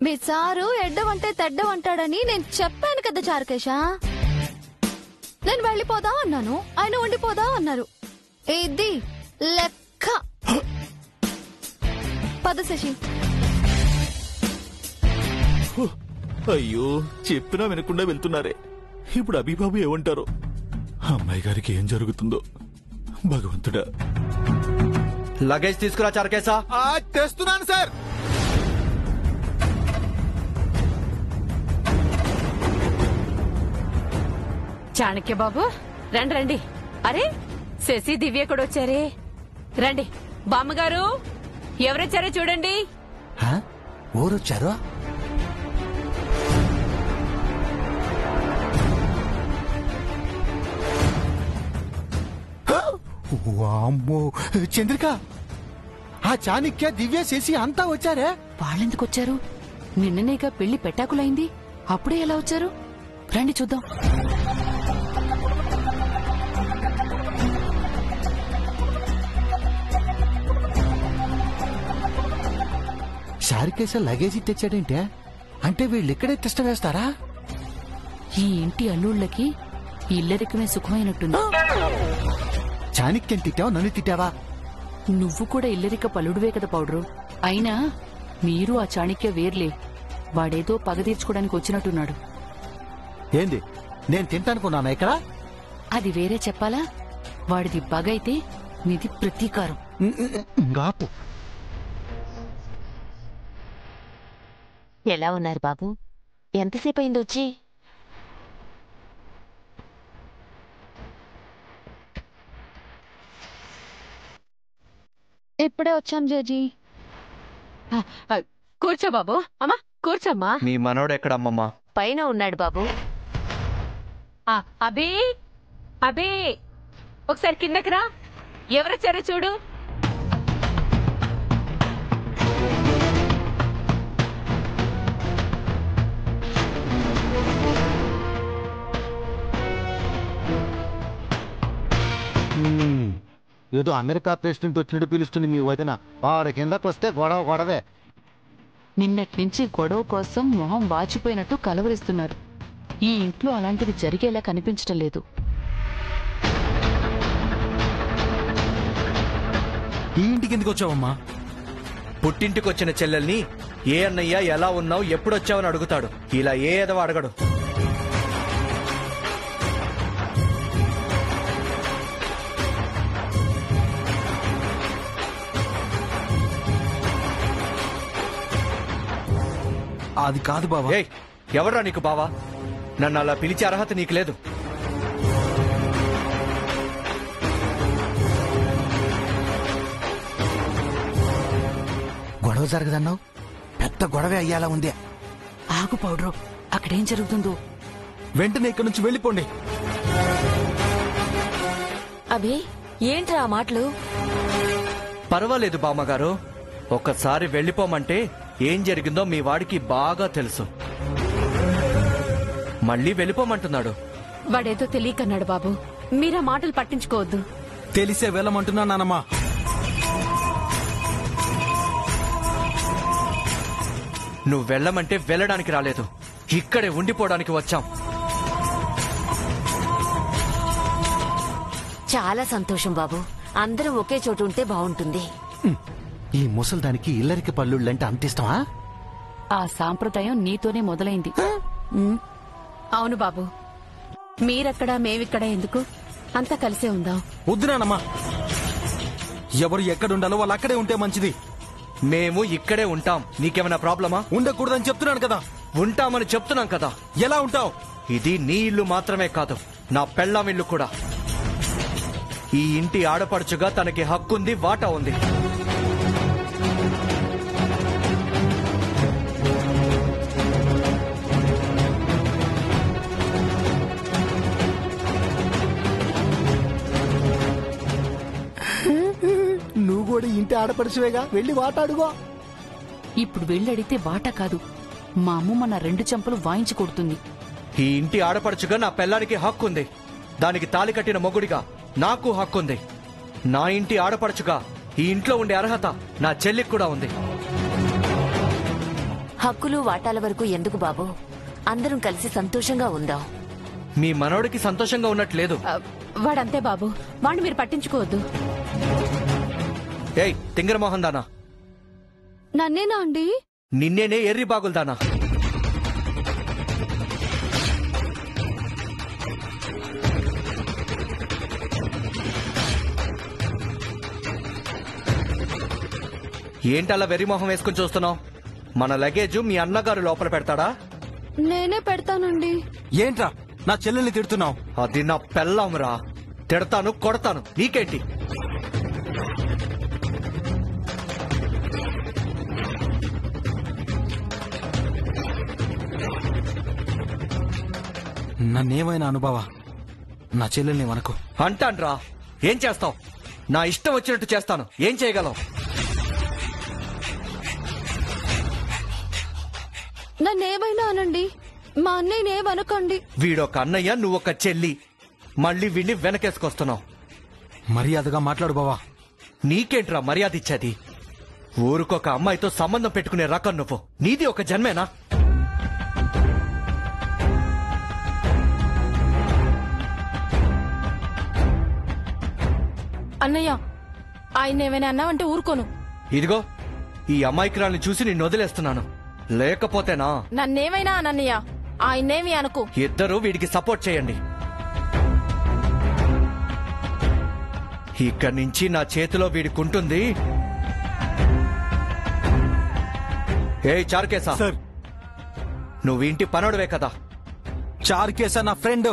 మీ sir ఎడ్డవంటే తెడ్డవంటాడని నేను చెప్పాను కదా చారుకేశ. నేను వెళ్ళిపోదా అన్నాను, ఆయన ఉండిపోదా అన్నారు. ఇది లెక్క. పద శశి. అయ్యో, చెప్పినా వినకుండా వెళ్తున్నారే. ఇప్పుడు అభిబాబు ఏమంటారో, అమ్మాయి గారికి ఏం జరుగుతుందో భగవంతుడా. లగేజ్ తీసుకురా చారుకేశా. తెస్తున్నాను సార్. చాణక్య బాబు రండి రండి. అరే శశి దివ్య కూడా వచ్చారే. రండి బామ్మగారు, ఎవరొచ్చారో చూడండి. ఊరొచ్చారు? వామ్మో, చంద్రిక, ఆ చాణక్య దివ్య శశి అంతా వచ్చారే. వాళ్ళెందుకు వచ్చారు? నిన్ననేగా పెళ్లి పెట్టాకులైంది, అప్పుడే ఎలా వచ్చారు? రండి చూద్దాం. చారుకేశ లగేజీ తెచ్చాడంటే అంటే వీళ్ళిక్కడే తిష్ట వేస్తారా? ఈ ఇంటి అల్లుళ్ళకి ఇల్లరికమే సుఖమైనట్టుంది. చాణక్యం తిట్టావా, నన్ను తిట్టావా? నువ్వు కూడా ఇల్లరిక పలుడువే కదా పౌడరు. అయినా మీరు ఆ చాణక్య వేర్లే. వాడేదో పగ తీర్చుకోవడానికి వచ్చినట్టున్నాడు. ఏంది, నేను తింటానుకున్నానా ఇక్కడ? అది వేరే చెప్పాలా? వాడిది పగైతే మీది ప్రతీకారం. గాపు. ఎలా ఉన్నారు బాబు? ఎంతసేపు అయింది వచ్చి? ఇప్పుడే వచ్చాం జేజీ. కూర్చో బాబు. అమ్మా కూర్చోమ్మా. మీ మనోడు ఎక్కడమ్మమ్మా? పైన ఉన్నాడు బాబు. అబే అబే, ఒకసారి కిందకి రా. ఎవరొచ్చారో చూడు. ఏదో అమెరికా ప్రెసిడెంట్ వచ్చినట్టు పిలుస్తుంది మీ వదిన. వారి కిందకు వస్తే గొడవే. నిన్నటి నుంచి గొడవ కోసం మొహం వాచిపోయినట్టు కలవరిస్తున్నారు. ఈ ఇంట్లో అలాంటిది జరిగేలా కనిపించటం లేదు. ఈ ఇంటికి ఎందుకు వచ్చావమ్మా? పుట్టింటికొచ్చిన చెల్లెల్ని ఏ అన్నయ్య ఎలా ఉన్నావు, ఎప్పుడొచ్చావని అడుగుతాడు. ఇలా ఏదో అడగడు. అది కాదు బాబా. ఏయ్, ఎవర్రా నీకు బావా? నన్ను అలా పిలిచే అర్హత నీకు లేదు. గొడవ జరగదన్నావు, పెద్ద గొడవే అయ్యేలా ఉంది. ఆగు పౌడరు, అక్కడేం జరుగుతుందో. వెంటనే ఇక్కడి నుంచి వెళ్ళిపోండి. అభి, ఏంట్రా ఆ మాటలు? పర్వాలేదు బామ్మగారు, ఒక్కసారి వెళ్ళిపోమంటే ఏం జరిగిందో మీ వాడికి బాగా తెలుసు. మళ్ళీ వెళ్ళిపోమంటున్నాడు. వాడేదో తెలియకన్నాడు బాబు. మీరా మాటలు పట్టించుకోవద్దు. తెలిసే వెళ్ళమంటున్నా నానమ్మా. నువ్వు వెళ్ళమంటే వెళ్ళడానికి రాలేదు, ఇక్కడే ఉండిపోవడానికి వచ్చాం. చాలా సంతోషం బాబు. అందరం ఒకే చోటు ఉంటే బాగుంటుంది. ఈ ముసల్దానికి ఇల్లరిక పల్లుళ్ళంటే అంత ఇష్టమా? ఆ సాంప్రదాయం నీతోనే మొదలైంది. అవును బాబు, మీరక్కడా మేమిక్కడా ఎందుకు? అంతా కలిసే ఉందాం. వద్దునానమ్మా, ఎవరు ఎక్కడుండాలో వాళ్ళు అక్కడే ఉంటే మంచిది. మేము ఇక్కడే ఉంటాం. నీకేమైనా ప్రాబ్లమా? ఉండకూడదని చెప్తున్నాను కదా. ఉంటామని చెప్తున్నాం కదా. ఎలా ఉంటావు? ఇది నీ ఇల్లు మాత్రమే కాదు, నా పెళ్ళాం ఇల్లు కూడా. ఈ ఇంటి ఆడపడుచుగా తనకి హక్కుంది, వాటా ఉంది. నువ్వు కూడా ఇంటి ఆడపడుచువేగా, వెళ్ళి వాటాడుగో. ఇప్పుడు వెళ్ళడితే వాటా కాదు, మా అమ్మ నా 2 చెంపలు వాయించి కొడుతుంది. ఈ ఇంటి ఆడపడుచుగా నా పెళ్ళానికి హక్కుంది. దానికి తాళి కట్టిన మొగుడిగా నాకు హక్కుంది. నా ఇంటి ఆడపడుచుగా ఈ ఇంట్లో ఉండే అర్హత నా చెల్లికి కూడా ఉంది. హక్కులు వాటాల వరకు ఎందుకు బాబు? అందరం కలిసి సంతోషంగా ఉందాం. మీ మనోడికి సంతోషంగా ఉన్నట్లేదు. వాడంతే బాబు, వాడిని మీరు పట్టించుకోవద్దు. ఏయ్ తింగరమోహన్ దానా, నన్నేనా అండి? నిన్నేనే ఎర్రి బాగుల్దానా. ఏంటలా వెర్రిమోహం వేసుకుని చూస్తున్నావు? మన లగేజ్ మీ అన్నగారు లోపల పెడతాడా? నేనే పెడతానండి. ఏంట్రా నా చెల్లెల్ని తిడుతున్నావు? అది నా పెళ్ళాంరా. తిడతాను, కొడతాను, నీకేంటి? నన్నేమైనా అనుభవ, నా చెల్లెల్ని వనకు. అంటాన్రా. ఏం చేస్తావు? నా ఇష్టం వచ్చినట్టు చేస్తాను. ఏం చేయగలవు? నన్నేమైనా అనండి, మా అన్నయ్యనేమనకండి. వీడొక అన్నయ్య, నువ్వొక చెల్లి. మళ్ళీ వీడిని వెనకేసుకొస్తున్నావు. మర్యాదగా మాట్లాడు బావా. నీకేంట్రా మర్యాద ఇచ్చేది? ఊరుకొక అమ్మాయితో సంబంధం పెట్టుకునే రకం నువ్వు. నీది ఒక జన్మేనా? అన్నయ్య, ఆయన ఏమైనా అన్నావంటే ఊరుకోను. ఇదిగో ఈ అమాయకురాల్ని చూసి నిన్ను వదిలేస్తున్నాను. లేకపోతేనా? నన్నేమైనా అనన్నయ్య, ఆయన్నేమి అనుకో. ఇద్దరూ వీడికి సపోర్ట్ చేయండి. ఇక్కడి నుంచి నా చేతిలో వీడికుంటుంది. ఏయ్ చార్కేసా, సార్. నువ్వు ఇంటి పనోడవే కదా? చార్కేసా నా ఫ్రెండ్.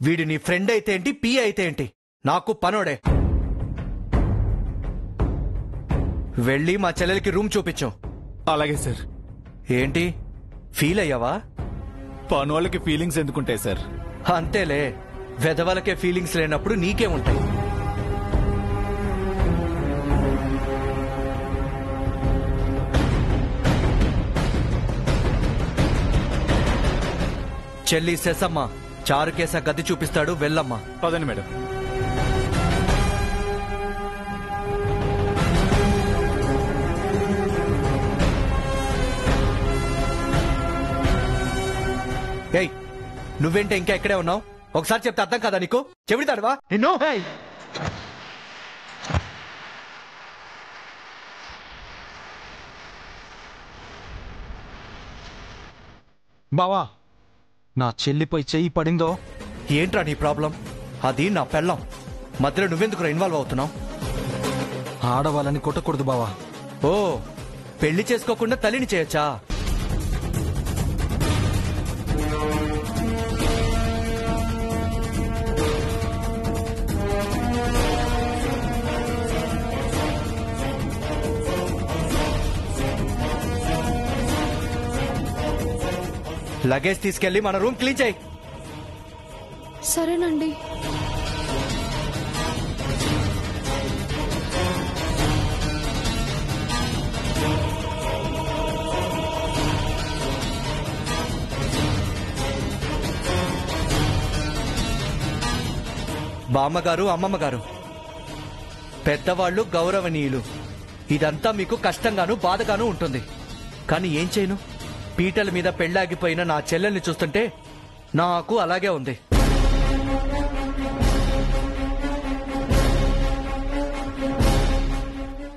వీడి నీ ఫ్రెండ్ అయితే ఏంటి, పీ అయితే ఏంటి, నాకు పనోడే. వెళ్ళి మా చెల్లెలకి రూమ్ చూపించు. అలాగే సార్. ఏంటి ఫీల్ అయ్యావా? పనోళ్ళకి ఫీలింగ్స్ ఎందుకుంటాయి సార్? అంతేలే, వెధవలకే ఫీలింగ్స్ లేనప్పుడు నీకేముంటాయి? చెల్లి సెసమ్మ, చారుకేస గది చూపిస్తాడు, వెళ్ళమ్మా. పదండి మేడం. ఏయ్ నువ్వేంటే ఇంకా ఇక్కడే ఉన్నావు? ఒకసారి చెప్తే అర్థం కదా నీకు? చెవిడతాడువా నిన్ను? బావా, నా చెల్లిపై చెయ్యి పడిందో? ఏంట్రా నీ ప్రాబ్లం? అది నా పెళ్ళం. మధ్యలో నువ్వెందుకు ఇన్వాల్వ్ అవుతున్నావు? ఆడవాళ్ళని కొట్టకూడదు బావా. ఓ, పెళ్లి చేసుకోకుండా తల్లిని చేయొచ్చా? లగేజ్ తీసుకెళ్లి మన రూమ్ క్లీన్ చేయి. సరేనండి. బామ్మగారు, అమ్మమ్మగారు, పెద్దవాళ్లు గౌరవనీయులు. ఇదంతా మీకు కష్టంగాను బాధగాను ఉంటుంది. కానీ ఏం చేయను? పీటల మీద పెళ్లాగిపోయిన నా చెల్లెల్ని చూస్తుంటే నాకు అలాగే ఉంది.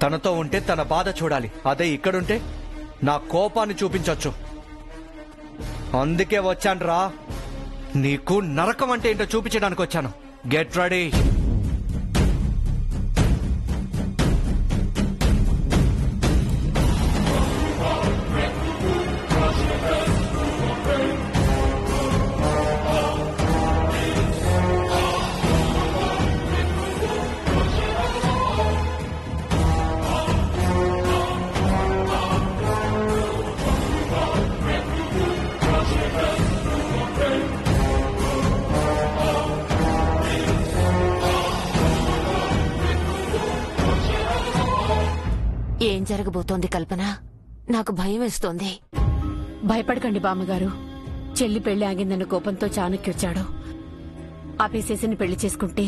తనతో ఉంటే తన బాధ చూడాలి. అదే ఇక్కడుంటే నా కోపాన్ని చూపించొచ్చు. అందుకే వచ్చానురా. నీకు నరకం అంటే ఏంటో చూపించడానికి వచ్చాను. Get ready. ఏం జరగబోతోంది కల్పన? నాకు భయం వేస్తోంది. భయపడకండి బామ్మగారు. చెల్లి పెళ్లి ఆగిందన్న కోపంతో చాణక్య వచ్చాడు. ఆపేసేసిని పెళ్లి చేసుకుంటే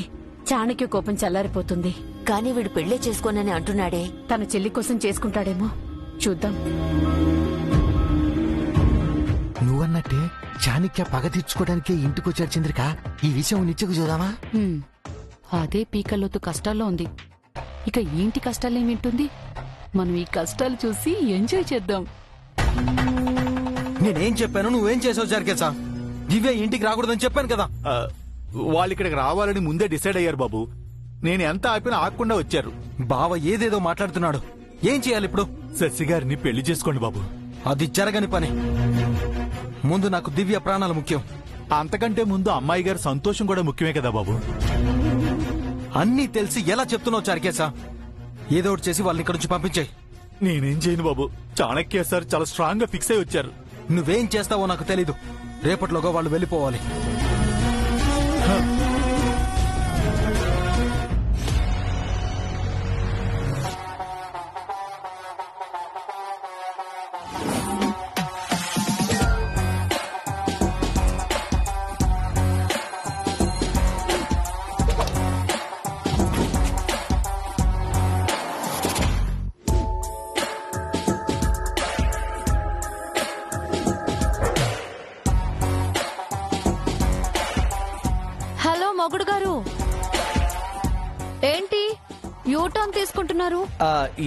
చాణక్య కోపం చల్లారిపోతుంది. కానీ వీడు పెళ్లే చేసుకోనని అంటున్నాడే. తన చెల్లి కోసం చేసుకుంటాడేమో, చూద్దాం. చాణక్య పగ తీర్చుకోవడానికి ఇంటికి వచ్చాడు చంద్రిక. ఈ విషయం నిత్యకు చూద్దామా? అదే పీకల్లోతు కష్టాల్లో ఉంది. ఇక ఏంటి కష్టాలేం వింటుంది? మనం ఈ కష్టాలు చూసి ఎంజాయ్ చేద్దాం. నేనేం చెప్పాను, నువ్వేం చేసావు చారుకేశ? దివ్య ఇంటికి రాకూడదని చెప్పాను కదా. వాళ్ళు ఇక్కడికి రావాలని ముందే డిసైడ్ అయ్యారు బాబు. నేను ఎంత ఆపినా ఆగకుండా వచ్చారు. బావ ఏదేదో మాట్లాడుతున్నాడు. ఏం చేయాలి ఇప్పుడు? శశి గారిని పెళ్లి చేసుకోండి బాబు. అది జరగని పని. ముందు నాకు దివ్య ప్రాణాలు ముఖ్యం. అంతకంటే ముందు అమ్మాయి గారి సంతోషం కూడా ముఖ్యమే కదా బాబు. అన్నీ తెలిసి ఎలా చెప్తున్నావు చారుకేశ? ఏదో ఒకటి చేసి వాళ్ళని ఇక్కడి నుంచి పంపించాయి. నేనేం చేయను బాబు. చాణక్య సార్ చాలా స్ట్రాంగ్ గా ఫిక్స్ అయి వచ్చారు. నువ్వేం చేస్తావో నాకు తెలీదు. రేపటిలోగా వాళ్ళు వెళ్ళిపోవాలి. హలో మొగుడు గారు, ఏంటి యూటర్న్ తీసుకుంటున్నారు?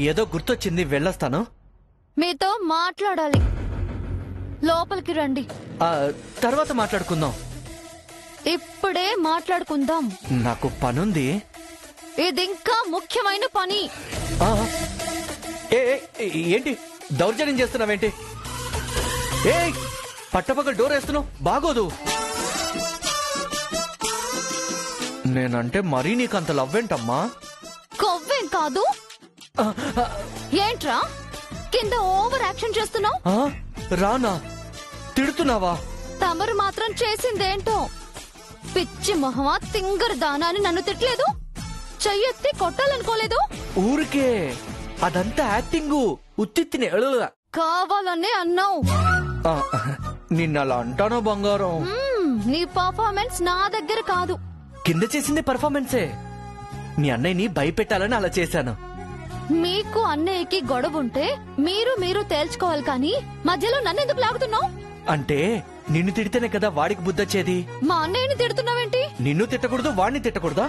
ఏదో గుర్తొచ్చింది, వెళ్ళొస్తాను. మీతో మాట్లాడాలి. లోపలికి రండి. తర్వాత మాట్లాడుకుందాం. ఇప్పుడే మాట్లాడుకుందాం. నాకు పనుంది. ఇది ఇంకా ముఖ్యమైన పని. ఆ, ఏంటి దౌర్జన్యం చేస్తున్నావేంటి? ఏ పట్టపగలు డోర్ వేస్తున్నావు, బాగోదు. నేనంటే మరీ నీకంత లవ్వేంటమ్మా? కొవ్వేం కాదు. ఏంట్రా కింద ఓవర్ యాక్షన్ చేస్తున్నావు? రానా? తిడుతున్నావా? తమరు మాత్రం చేసిందేంటో. పిచ్చి మొహమా తింగరు దానా అని నన్ను తిట్టలేదు. చెయ్యెత్తి కొట్టాలనుకోలేదు. ఊరికే అదంతా యాక్టింగు, ఉత్తిత్తిని కావాలనే అన్నావు. నిన్నలా అంటానో బంగారం? నీ పర్ఫార్మెన్స్ నా దగ్గర కాదు. కింద చేసింది పర్ఫార్మెన్సే. నీ అన్నయ్యని భయపెట్టాలని అలా చేశాను. మీకు అన్నయ్యకి గొడవ ఉంటే మీరు తేల్చుకోవాలి కానీ మధ్యలో నన్నెందుకు లాగుతున్నావు? అంటే నిన్ను తిడితేనే కదా వాడికి బుద్ధొచ్చేది. మా అన్నయ్యని తిడుతున్నావేంటి? నిన్ను తిట్టకూడదు, వాడిని తిట్టకూడదా?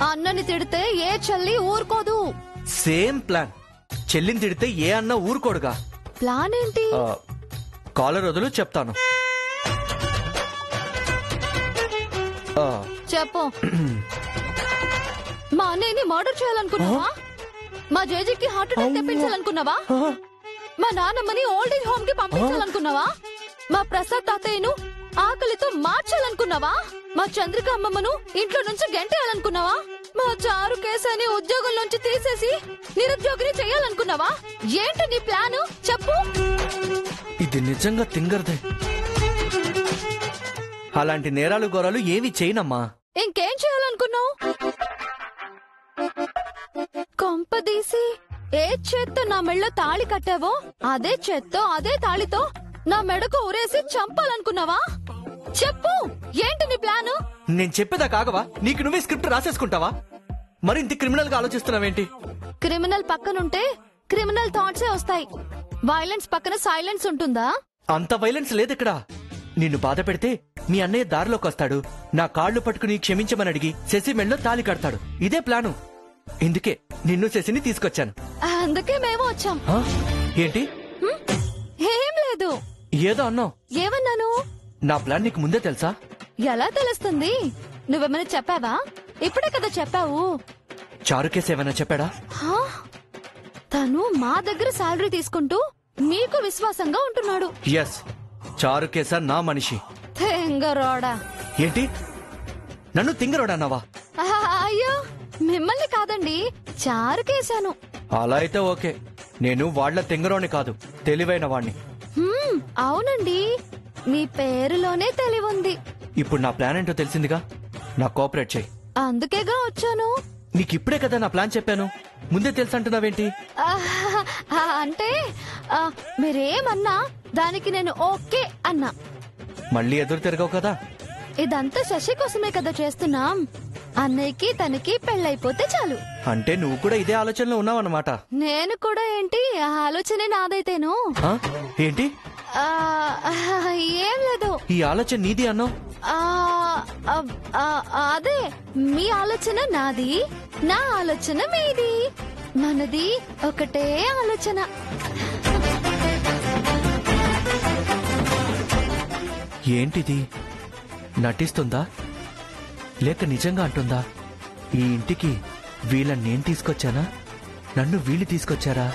అన్నని తిడితే ఏ చెల్లి ఊరుకోదు. Same plan. చెల్లిని తిడితే ఏ అన్న ఊరుకోడుగా. ప్లాన్ ఏంటి? కాలర్ వదులు, చెప్తాను. చెప్పు. మా అన్నయ్యని మర్డర్ చేయాలనుకున్నావా? మా జేజీకి హార్ట్ అటాక్ తెప్పించాలనుకున్నావా? మా నాన్నమ్మని ఓల్డ్ ఏజ్ హోమ్ కి పంపించాలనుకున్నావా? మా ప్రసాద్ తాతయ్యను ఆకలితో మార్చాలనుకున్నావా? మా చంద్రిక అమ్మమ్మను ఇంట్లో నుంచి గెంటేయాలనుకున్నావా? మా చారు కేసాని ఉద్యోగం నుంచి తీసేసి నిరుద్యోగిని చేయాలనుకున్నావా? ఏంటి నీ ప్లాన్? చెప్పు. ఇది నిజంగా తింగరదే. అలాంటి నేరాలు గోరాలు ఏవి చేయనమ్మా. ఇంకేం చేయాలనుకున్నావు? కొంపదీసి ఏ చేత్తో నా మెళ్ళో తాళి కట్టావో అదే చేత్తో అదే తాళితో నా మెడకు ఊరేసి చంపాలనుకున్నావా? చెప్పు, ఏంటి నీ ప్లాను? నేను చెప్పేదా కాగవా? నీకు నువ్వే స్క్రిప్ట్ రాసేసుకుంటావా? మరింత క్రిమినల్ గా ఆలోచిస్తున్నావేంటి? క్రిమినల్ పక్కనుంటే క్రిమినల్ థాట్సే వస్తాయి. వైలెన్స్ పక్కన సైలెన్స్ ఉంటుందా? అంత వైలెన్స్ లేదు ఇక్కడ. నిన్ను బాధ పెడితే మీ అన్నయ్య దారిలోకి వస్తాడు, నా కాళ్లు పట్టుకుని క్షమించమని అడిగి శశి మెళ్ళో తాళి కడతాడు. ఇదే ప్లాను. ఇందుకే నిన్ను శశిని తీసుకొచ్చాను. అందుకే మేము వచ్చాం. ఏంటి? ఏం లేదు. ఏదో అన్నావు. ఏమన్నాను? నా ప్లాన్ నీకు ముందే తెలుసా? ఎలా తెలుస్తుంది? నువ్వేమైనా చెప్పావా? ఇప్పుడే కదా చెప్పావు. చారుకేస్ ఏమైనా చెప్పాడా? తను మా దగ్గర శాలరీ తీసుకుంటూ మీకు విశ్వాసంగా ఉంటున్నాడు. ఎస్, చారుకేస నా మనిషి. తెంగరోడా. ఏంటి? నన్ను తింగరోడా అన్నావా? అయ్యో, మిమ్మల్ని కాదండి, చారుకేశాను. అలా అయితే ఓకే. నేను వాళ్ల తింగరోని కాదు, తెలివైన వాణ్ణి. అవునండి, మీ పేరులోనే తెలివుంది. ఇప్పుడు నా ప్లాన్ ఏంటో తెలిసిందిగా, నా కోఆపరేట్ చేయి. అందుకేగా వచ్చాను. నీకిప్పుడే కదా నా ప్లాన్ చెప్పాను, ముందే తెలుసు అంటున్నావేంటి? అంటే మీరేమన్నా దానికి నేను ఓకే అన్నా. మళ్ళీ ఎదురు తిరగవు కదా. ఇదంతా శశి కోసమే కదా చేస్తున్నాం. అన్నయ్యకి తనకి పెళ్ళైపోతే చాలు. అంటే నువ్వు కూడా ఇదే ఆలోచనలో ఉన్నావన్నమాట. నేను కూడా ఏంటి, ఆ ఆలోచనే నాదైతేను. ఏంటి? ఏం లేదు. ఈ ఆలోచన నీది అన్నావు. ఆ, ఆ, ఆ, అదే మీ ఆలోచన నాది, నా ఆలోచన మీది, మనది ఒకటే ఆలోచన. ఏంటిది? నటిస్తుందా లేక నిజంగా అంటుందా? ఈ ఇంటికి వీళ్ళని నేను తీసుకొచ్చానా, నన్ను వీళ్ళు తీసుకొచ్చారా?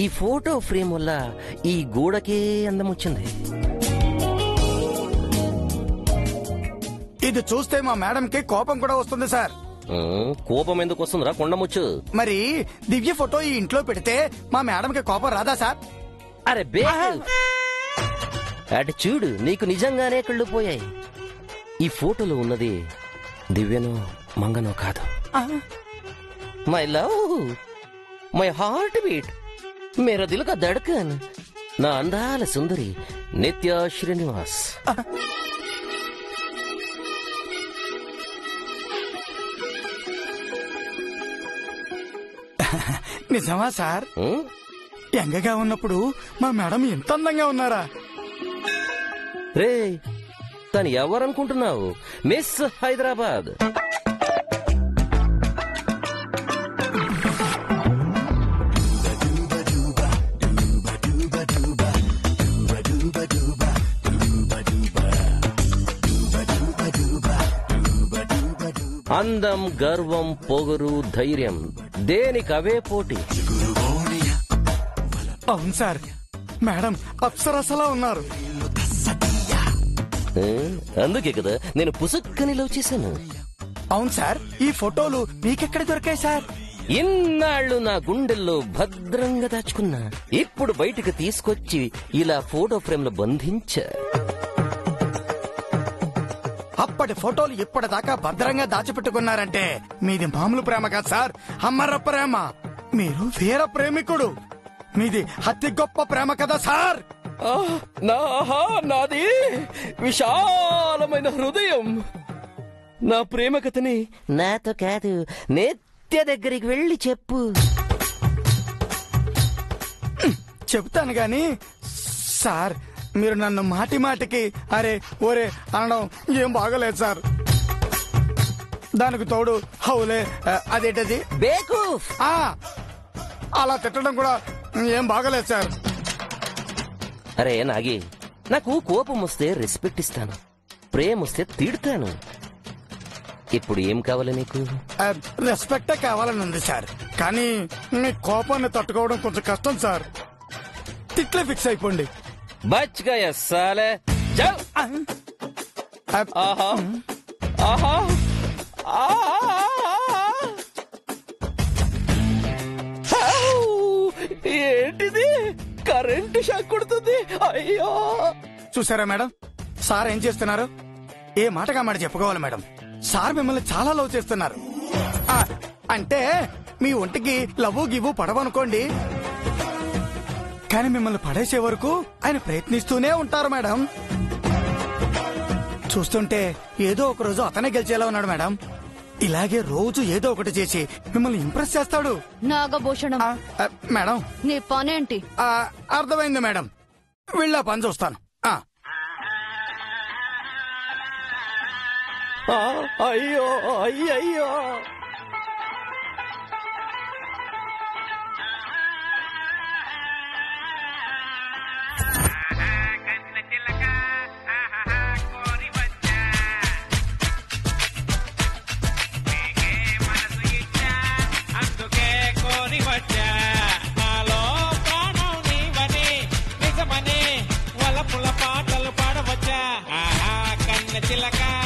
ఈ ఫోటో ఫ్రేమ్ వల్ల ఈ గోడకే అందం వచ్చింది. ఇది చూస్తే మా మేడంకి కోపం కూడా వస్తుంది సార్. కోపం ఎందుకు వస్తుందిరా కొండముచ్చు? మరి దివ్య ఫోటో ఈ ఇంట్లో పెడితే మా మేడంకి కోపం రాదా సార్? అరే బేకు, అటు చూడు, నీకు నిజంగానే కళ్ళు పోయాయి. ఈ ఫోటోలో ఉన్నది దివ్యనో మంగనో కాదు, my love, my heart beat, మేరా దిల్ కా ధడ్కన్, నా అందాల సుందరి నిత్య శ్రీనివాస్. నిజమా సార్? యంగగా ఉన్నప్పుడు మా మేడం ఎంత అందంగా ఉన్నారా? రే, తను ఎవరనుకుంటున్నావు? మిస్ హైదరాబాద్. అందం, గర్వం, పొగరు, ధైర్యం దేనికవే పోటీ. అవును సార్, మేడం అప్సరసలా ఉన్నారు. అందుకే కదా నేను పుసుక్కని లవ్ చేశాను. అవును సార్, ఈ ఫోటోలు మీకెక్కడ దొరికాయి సార్? ఇన్నాళ్లు నా గుండెల్లో భద్రంగా దాచుకున్నా, ఇప్పుడు బయటికి తీసుకొచ్చి ఇలా ఫోటో ఫ్రేమ్ లో బంధించా. అప్పటి ఫోటోలు ఇప్పటిదాకా భద్రంగా దాచిపెట్టుకున్నారంటే మీది మామూలు ప్రేమ కాదు సార్, అమ్మర ప్రేమ. మీరు వీర ప్రేమికుడు, మీది అతి గొప్ప ప్రేమ కదా సార్. నాది విశాలమైన హృదయం. నా ప్రేమ కథని నాతో కాదు, నిత్య దగ్గరికి వెళ్ళి చెప్పు. చెప్తాను గాని సార్, మీరు నన్ను మాటి మాటికి అరే ఓరే అనడం ఏం బాగలేదు సార్. దానికి తోడు హౌలే అదేంటది బేకు అలా తిట్టడం కూడా ఏం బాగలేదు సార్. అరే నాగి, నాకు కోపం వస్తే రెస్పెక్ట్ ఇస్తాను, ప్రేమ వస్తే తిడతాను. ఇప్పుడు ఏం కావాలి నీకు? రెస్పెక్టే కావాలని ఉంది సార్, కానీ మీ కోపాన్ని తట్టుకోవడం కొంచెం కష్టం సార్. తిట్లే ఫిక్స్ అయిపోండి. బచ్ గయా సాలే. చల్. ఆహా ఆహా, ఏంటిది? కరెంటు షాక్ కొడుతుంది. అయ్యో, చూసారా మేడం, సార్ ఏం చేస్తున్నారు? ఏ మాటగా మాట చెప్పుకోవాలి మేడం, సార్ మిమ్మల్ని చాలా లవ్ చేస్తున్నారు. అంటే మీ ఒంటికి లవ్వు గివ్వు పడవనుకోండి, కానీ మిమ్మల్ని పడేసే వరకు ఆయన ప్రయత్నిస్తూనే ఉంటారు మేడం. చూస్తుంటే ఏదో ఒక రోజు అతనే గెలిచేలా ఉన్నాడు మేడం. ఇలాగే రోజు ఏదో ఒకటి చేసి మిమ్మల్ని ఇంప్రెస్ చేస్తాడు. నాగభూషణం, మేడం నీ పనేంటి? అర్థమైంది మేడం, వెళ్ళా పని చూస్తాను. అయ్యో అయ్యయ్యో చిలక